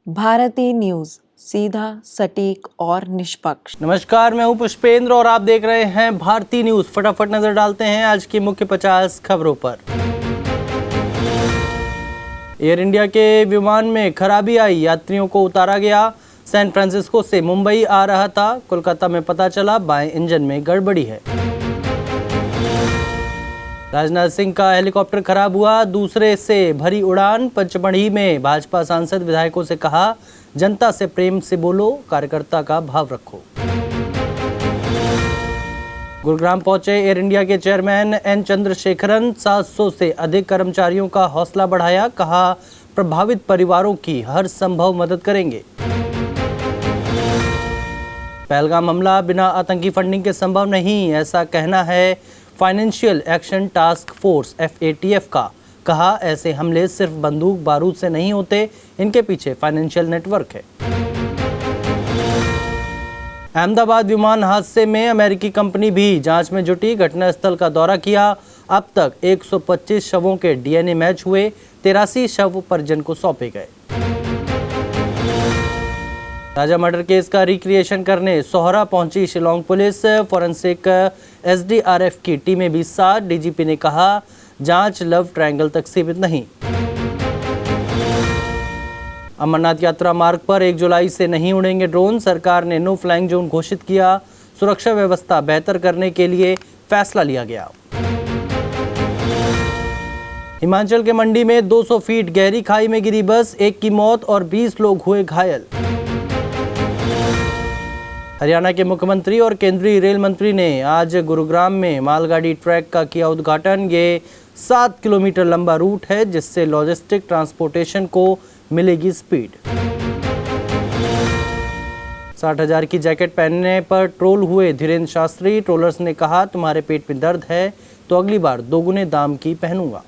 Bharti news, सीधा, सटीक और निष्पक्ष। नमस्कार, मैं हूं पुष्पेंद्र और आप देख रहे हैं भारती न्यूज। फटाफट नजर डालते हैं आज की मुख्य 50 खबरों पर। एयर इंडिया के विमान में खराबी आई, यात्रियों को उतारा गया। सैन फ्रांसिस्को से मुंबई आ रहा था, कोलकाता में पता चला बाएं इंजन में गड़बड़ी है। राजनाथ सिंह का हेलीकॉप्टर खराब हुआ, दूसरे से भरी उड़ान। पंचमढ़ी में भाजपा सांसद विधायकों से कहा, जनता से प्रेम से बोलो, कार्यकर्ता का भाव रखो। गुरुग्राम पहुंचे एयर इंडिया के चेयरमैन एन चंद्रशेखरन, 700 से अधिक कर्मचारियों का हौसला बढ़ाया, कहा प्रभावित परिवारों की हर संभव मदद करेंगे। पहलगाम हमला बिना आतंकी फंडिंग के संभव नहीं, ऐसा कहना है financial action task force FATF का। कहा ऐसे हमले सिर्फ बंदूक बारूद से नहीं होते, इनके पीछे फाइनेंशियल नेटवर्क है। अहमदाबाद विमान हादसे में अमेरिकी कंपनी भी जांच में जुटी, घटनास्थल का दौरा किया। अब तक 125 शवों के DNA मैच हुए, 83 शव परिजन को सौंपे गए। ताजा मर्डर केस का रिक्रिएशन करने सोहरा पहुंची शिलोंग पुलिस, फॉरेंसिक SDRF की टीमें भी साथ। DGP ने कहा जांच लव ट्रायंगल तक सीमित नहीं। अमरनाथ यात्रा मार्ग पर 1 जुलाई से नहीं उड़ेंगे ड्रोन, सरकार ने नो फ्लाइंग जोन घोषित किया। सुरक्षा व्यवस्था बेहतर करने के लिए फैसला लिया गया। हिमाचल के मंडी में 200 फीट गहरी खाई में गिरी बस, 1 की मौत और 20 लोग हुए घायल। हरियाणा के मुख्यमंत्री और केंद्रीय रेल मंत्री ने आज गुरुग्राम में मालगाड़ी ट्रैक का किया उद्घाटन। ये 7 किलोमीटर लंबा रूट है, जिससे लॉजिस्टिक ट्रांसपोर्टेशन को मिलेगी स्पीड। 60,000 की जैकेट पहनने पर ट्रोल हुए धीरेन्द्र शास्त्री, ट्रोलर्स ने कहा तुम्हारे पेट में दर्द है तो अगली बार 2 गुने दाम की पहनूंगा।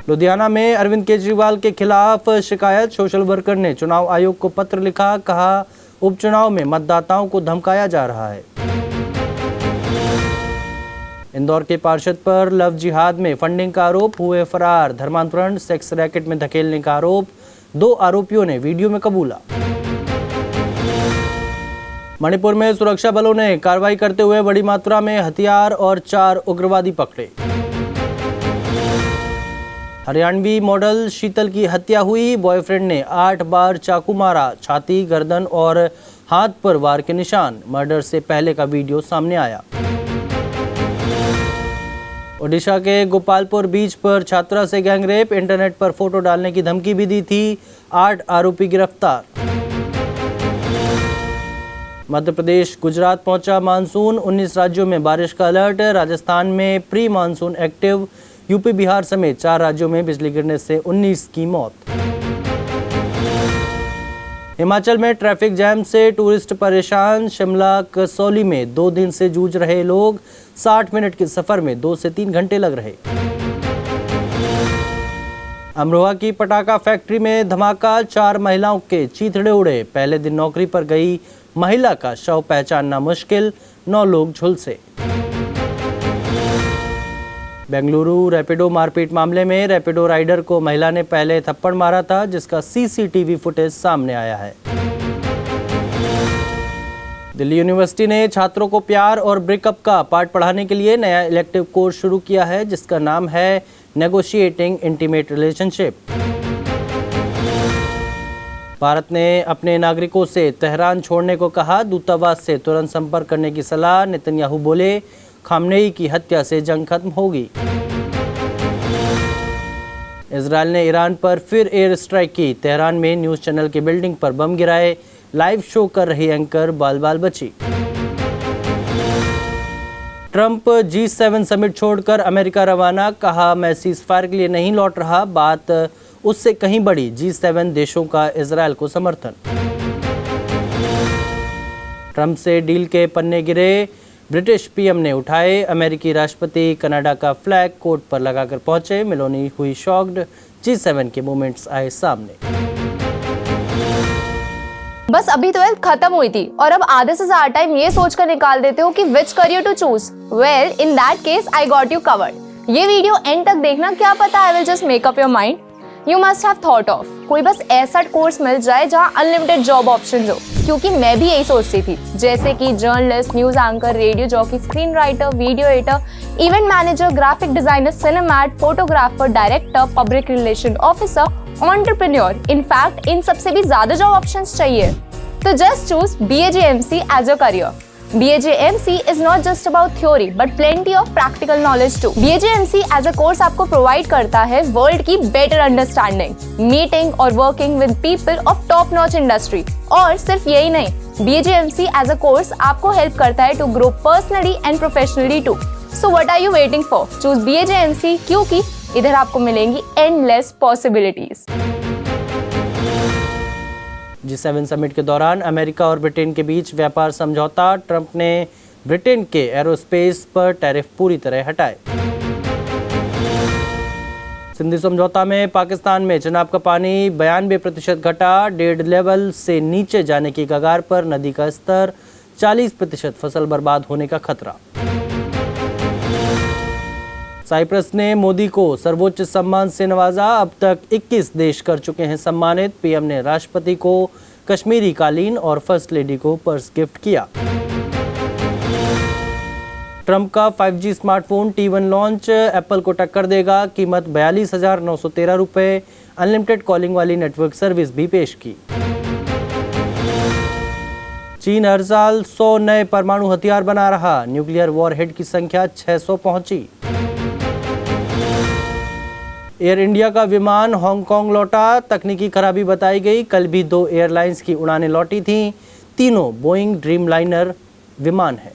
लुधियाना में अरविंद केजरीवाल के खिलाफ शिकायत, सोशल वर्कर ने चुनाव आयोग को पत्र लिखा, कहा उपचुनाव में मतदाताओं को धमकाया जा रहा है। इंदौर के पार्षद पर लव जिहाद में फंडिंग का आरोप, हुए फरार। धर्मांतरण, सेक्स रैकेट में धकेलने का आरोप, 2 आरोपियों ने वीडियो में कबूला। मणिपुर में सुरक्षा बलों ने कार्रवाई करते हुए बड़ी मात्रा में हथियार और 4 उग्रवादी पकड़े। हरियाणवी मॉडल शीतल की हत्या हुई, बॉयफ्रेंड ने 8 बार चाकू मारा, छाती, गर्दन और हाथ पर वार के निशान। मर्डर से पहले का वीडियो सामने आया। ओडिशा के गोपालपुर बीच पर छात्रा से गैंगरेप, इंटरनेट पर फोटो डालने की धमकी भी दी थी, 8 आरोपी गिरफ्तार। मध्य प्रदेश गुजरात पहुंचा मानसून, 19 राज्यों में बारिश का अलर्ट, राजस्थान में pre monsoon active, UP Bihar समेत 4 राज्यों में बिजली गिरने से 19 की मौत। हिमाचल में ट्रैफिक जैम से टूरिस्ट परेशान, शिमला कसौली में 2 दिन से जूझ रहे लोग, 60 मिनट के सफर में 2 से 3 घंटे लग रहे। अमरोहा की पटाखा फैक्ट्री में धमाका, 4 महिलाओं के चीथड़े उड़े, पहले दिन नौकरी पर गई महिला का शव पहचानना मुश्किल, 9 लोग झुलसे। बेंगलुरु रैपिडो मारपीट मामले में रैपिडो राइडर को महिला ने पहले थप्पड़ मारा था, जिसका CCTV फुटेज सामने आया है। दिल्ली यूनिवर्सिटी ने छात्रों को प्यार और ब्रेकअप का पाठ पढ़ाने के लिए नया इलेक्टिव कोर्स शुरू किया है, जिसका नाम है नेगोशिएटिंग इंटीमेट रिलेशनशिप। भारत ने अपने नागरिकों से तेहरान छोड़ने को कहा, दूतावास से तुरंत संपर्क करने की सलाह। नेतन्याहू बोले खामनेई की हत्या से जंग खत्म होगी। इजरायल ने ईरान पर फिर एयर स्ट्राइक की, तेहरान में न्यूज चैनल की बिल्डिंग पर बम गिराए, लाइव शो कर रही एंकर बाल बाल बची। ट्रंप G7 समिट छोड़कर अमेरिका रवाना, कहा मैं सीजफायर के लिए नहीं लौट रहा, बात उससे कहीं बड़ी, G7 देशों का इजरायल को समर्थन। ट्रंप से डील के पन्ने गिरे, ब्रिटिश PM ने उठाए, अमेरिकी राष्ट्रपति कनाडा का फ्लैग कोर्ट पर लगाकर पहुंचे, मेलोनी हुई शॉक्ड, G7 के मोमेंट्स आए सामने। बस अभी 12th खत्म हुई थी और अब आधे से ज्यादा टाइम ये सोचकर निकाल देते हो कि which career to choose. Well in that case I got you covered. ये वीडियो एंड तक देखना, क्या पता I will just make up your mind. You must have thought of कोई बस ऐसा कोर्स मिल जाए जहाँ अनलिमिटेड जॉब ऑप्शंस हो, क्योंकि मैं भी यही सोचती थी, जैसे कि journalist, news anchor, radio jockey, screen writer, video editor, event manager, graphic designer, cinematographer, director, public relation officer, entrepreneur. In fact इन सबसे भी ज्यादा जॉब ऑप्शंस चाहिए। तो just choose BAJMC as your career. BAJMC is not just about theory but plenty of practical knowledge too. BAJMC as a course आपको provide करता है world की बेटर अंडरस्टैंडिंग, मीटिंग और working with people of top notch industry. और सिर्फ यही नहीं, BAJMC as a course आपको हेल्प करता है to grow personally and professionally too. So what are you waiting for? Choose BAJMC, क्योंकि इधर आपको मिलेंगी एंडलेस पॉसिबिलिटीज। G7 समिट के दौरान अमेरिका और ब्रिटेन के बीच व्यापार समझौता, ट्रंप ने ब्रिटेन के एरोस्पेस पर टैरिफ पूरी तरह हटाए। सिंधी समझौता में पाकिस्तान में चिनाब का पानी 92% घटा, 1.5 लेवल से नीचे जाने की कगार पर, नदी का स्तर 40%, फसल बर्बाद होने का खतरा। साइप्रस ने मोदी को सर्वोच्च सम्मान से नवाजा, अब तक 21 देश कर चुके हैं सम्मानित। पीएम ने राष्ट्रपति को कश्मीरी कालीन और फर्स्ट लेडी को पर्स गिफ्ट किया। ट्रंप का 5G smartphone T1 launch, Apple को टक्कर देगा, कीमत 42,913 रुपए, अनलिमिटेड कॉलिंग वाली नेटवर्क सर्विस भी पेश की। चीन हर साल 100 नए परमाणु हथियार बना रहा, न्यूक्लियर वॉरहेड की संख्या 600 पहुंची। एयर इंडिया का विमान हांगकांग लौटा, तकनीकी खराबी बताई गई। कल भी 2 एयरलाइंस की उड़ानें लौटी थीं, तीनों बोइंग ड्रीमलाइनर विमान हैं।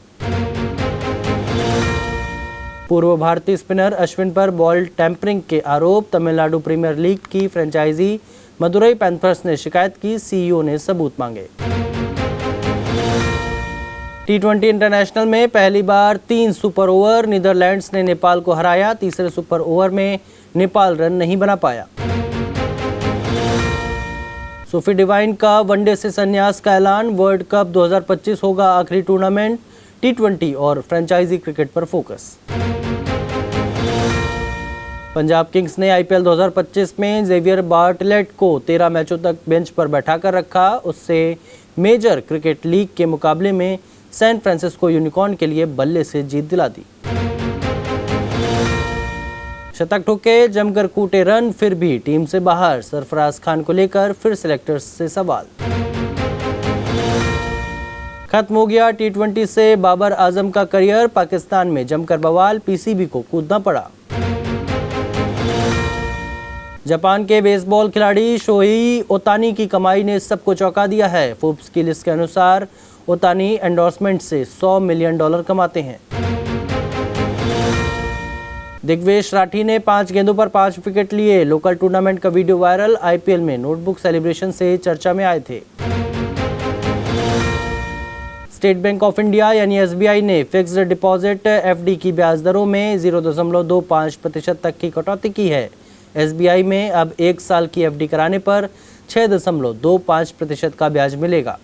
पूर्व भारतीय स्पिनर अश्विन पर बॉल टैंपरिंग के आरोप, तमिलनाडु प्रीमियर लीग की फ्रेंचाइजी मदुरई पैंथर्स ने शिकायत की, सीईओ ने सबूत मांगे। T20 इंटरनेशनल में पहली बार 3 सुपर ओवर, नीदरलैंड्स ने नेपाल को हराया, तीसरे सुपर ओवर में नेपाल रन नहीं बना पाया। सोफी डिवाइन का वनडे से संन्यास का ऐलान, वर्ल्ड कप 2025 होगा आखिरी टूर्नामेंट, T20 और फ्रेंचाइजी क्रिकेट पर फोकस। पंजाब किंग्स ने IPL 2025 में जेवियर बार्टलेट को 13 मैचों तक बेंच पर बैठाकर रखा, उससे मेजर क्रिकेट लीग के मुकाबले में सैन फ्रांसिस्को यूनिकॉर्न के लिए बल्ले से जीत दिला दी। शतक ठोके, जमकर कूटे रन, फिर भी टीम से बाहर, सरफराज खान को लेकर फिर सिलेक्टर्स से सवाल। खत्म हो गया T20 से बाबर आजम का करियर, पाकिस्तान में जमकर बवाल, PCB को कूदना पड़ा। जापान के बेसबॉल खिलाड़ी शोहेई ओतानी की कमाई ने सबको चौंका दिया है। फोर्ब्स की लिस्ट के अनुसार ओतानी एंडोर्समेंट से $100 मिलियन कमाते हैं। दिग्वेश राठी ने 5 गेंदों पर 5 विकेट लिए, लोकल टूर्नामेंट का वीडियो वायरल, IPL में नोटबुक सेलिब्रेशन से चर्चा में आए थे। स्टेट बैंक ऑफ इंडिया यानी SBI ने फिक्स्ड डिपॉजिट FD की ब्याज दरों में 0.25% तक की कटौती की है। SBI में अब 1 साल की FD कराने पर 6.25% का ब्याज मिलेगा।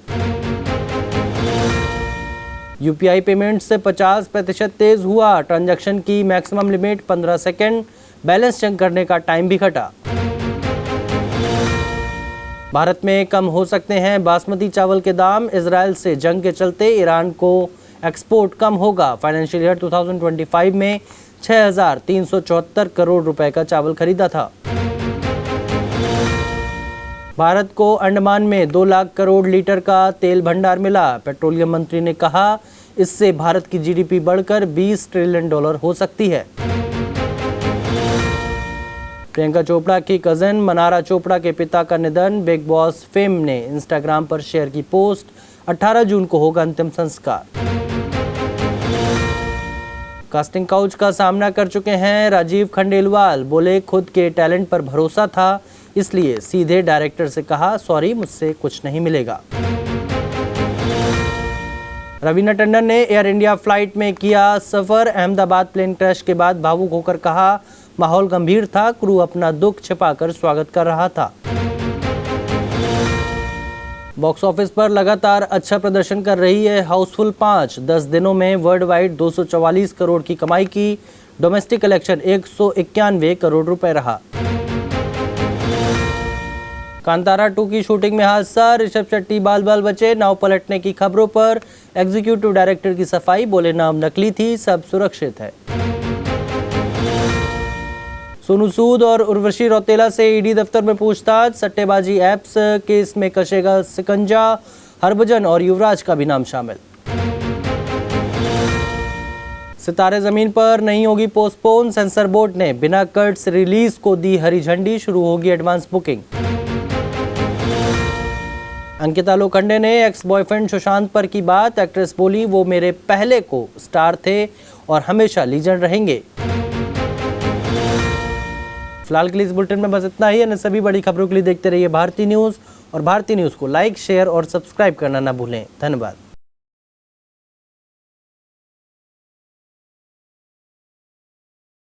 UPI पेमेंट से 50% तेज हुआ, ट्रांजैक्शन की maximum limit 15 second, balance check करने का टाइम भी घटा। भारत में कम हो सकते हैं बासमती चावल के दाम, इजराइल से जंग के चलते ईरान को एक्सपोर्ट कम होगा। फाइनेंशियल ईयर 2025 में 6,374 करोड़ रुपए का चावल खरीदा था। भारत को अंडमान में 2 लाख करोड़ लीटर का तेल भंडार मिला, पेट्रोलियम मंत्री ने कहा, इससे भारत की GDP बढ़कर $20 ट्रिलियन हो सकती है। प्रियंका चोपड़ा की कजन मनारा चोपड़ा के पिता का निधन, बिग बॉस फेम ने इंस्टाग्राम पर शेयर की पोस्ट, 18 जून को होगा अंतिम संस्कार। कास्टिंग काउच का सामना कर चुके हैं राजीव खंडेलवाल, बोले खुद के टैलेंट पर भरोसा था, इसलिए सीधे डायरेक्टर से कहा सॉरी मुझसे कुछ नहीं मिलेगा। रवीना टंडन ने एयर इंडिया फ्लाइट में किया सफर, अहमदाबाद प्लेन क्रैश के बाद भावुक होकर कहा माहौल गंभीर था, क्रू अपना दुख छिपाकर स्वागत कर रहा था। बॉक्स ऑफिस पर लगातार अच्छा प्रदर्शन कर रही है हाउसफुल 5, 10 दिनों में वर्ल्ड वाइड 244 करोड़ की कमाई की, डोमेस्टिक कलेक्शन 191 करोड़ रुपए रहा। कांतारा 2 की शूटिंग में हादसा, ऋषभ शेट्टी बाल बाल बचे, नाव पलटने की खबरों पर एग्जीक्यूटिव डायरेक्टर की सफाई, बोले नाव नकली थी, सब सुरक्षित है। सोनू सूद और उर्वशी रौतेला से ईडी दफ्तर में पूछताछ, सट्टेबाजी ऐप्स केस में कसेगा सिकंजा, हरभजन और युवराज का भी नाम शामिल। सितारे जमीन पर नहीं होगी पोस्टपोन, सेंसर बोर्ड ने बिना कट्स रिलीज को दी हरी झंडी, शुरू होगी एडवांस बुकिंग। अंकिता लोखंडे ने एक्स बॉयफ्रेंड सुशांत पर की बात, एक्ट्रेस बोली वो मेरे पहले को स्टार थे और हमेशा लीजेंड रहेंगे। फिलहाल के लिए इस बुलेटिन में बस इतना ही। अन्य सभी बड़ी खबरों के लिए देखते रहिए भारती न्यूज़ और भारती न्यूज़ को लाइक, शेयर और सब्सक्राइब करना ना भूलें। धन्यवाद।